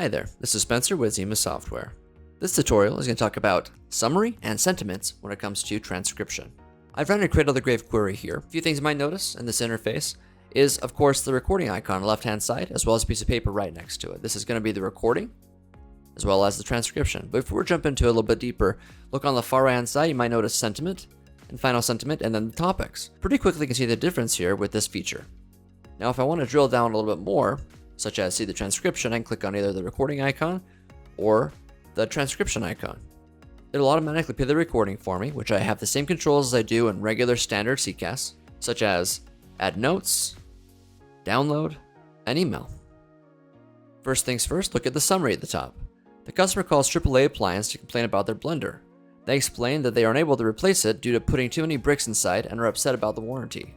Hi there, this is Spencer with Zima Software. This tutorial is going to talk about summary and sentiments when it comes to transcription. I've run a Cradle to Grave query here. A few things you might notice in this interface is, of course, the recording icon on the left-hand side, as well as a piece of paper right next to it. This is going to be the recording, as well as the transcription. But before we jump into it a little bit deeper, look on the far right-hand side, you might notice sentiment, and final sentiment, and then the topics. Pretty quickly you can see the difference here with this feature. Now if I want to drill down a little bit more, such as see the transcription, I can click on either the recording icon or the transcription icon. It'll automatically play the recording for me, which I have the same controls as I do in regular standard CCAS, such as add notes, download, and email. First things first, look at the summary at the top. The customer calls AAA Appliance to complain about their blender. They explain that they are unable to replace it due to putting too many bricks inside and are upset about the warranty.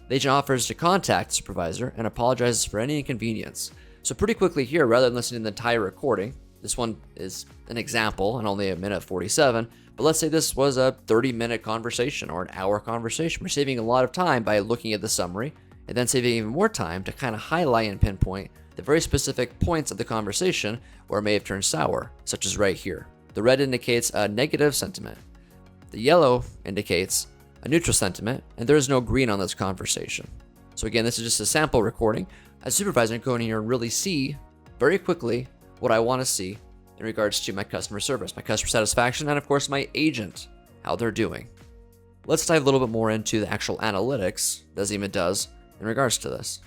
The agent offers to contact the supervisor and apologizes for any inconvenience. So pretty quickly here, rather than listening to the entire recording, this one is an example and only a minute 47, but let's say this was a 30-minute conversation or an hour conversation. We're saving a lot of time by looking at the summary and then saving even more time to kind of highlight and pinpoint the very specific points of the conversation where it may have turned sour, such as right here. The red indicates a negative sentiment. The yellow indicates a neutral sentiment, and there is no green on this conversation. So again, this is just a sample recording. As a supervisor, I can go in here and really see very quickly what I want to see in regards to my customer service, my customer satisfaction, and of course my agent, how they're doing. Let's dive a little bit more into the actual analytics that Zima does in regards to this.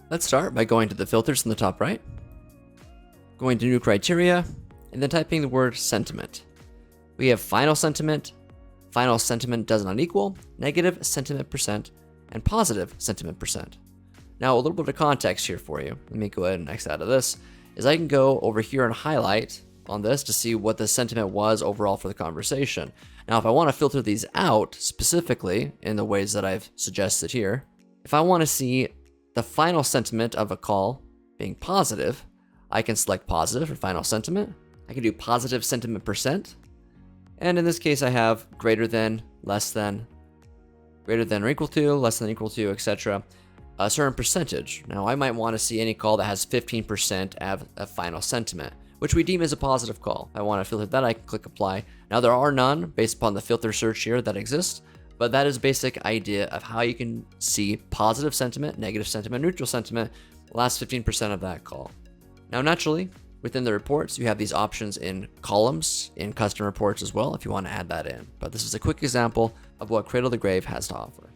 Let's start by going to the filters in the top right, going to new criteria, and then typing the word sentiment. We have final sentiment does not equal, negative sentiment percent, and positive sentiment percent. Now a little bit of context here for you. Let me go ahead and X out of this, is I can go over here and highlight on this to see what the sentiment was overall for the conversation. Now if I want to filter these out specifically in the ways that I've suggested here, if I want to see the final sentiment of a call being positive, I can select positive for final sentiment. I can do positive sentiment percent. And in this case, I have greater than, less than, greater than or equal to, less than equal to, etc. A certain percentage. Now, I might want to see any call that has 15% of a final sentiment, which we deem as a positive call. If I want to filter that, I can click apply. Now, there are none based upon the filter search here that exists, but that is a basic idea of how you can see positive sentiment, negative sentiment, neutral sentiment, last 15% of that call. Now, naturally, within the reports, you have these options in columns, in custom reports as well, if you want to add that in. But this is a quick example of what Cradle to Grave has to offer.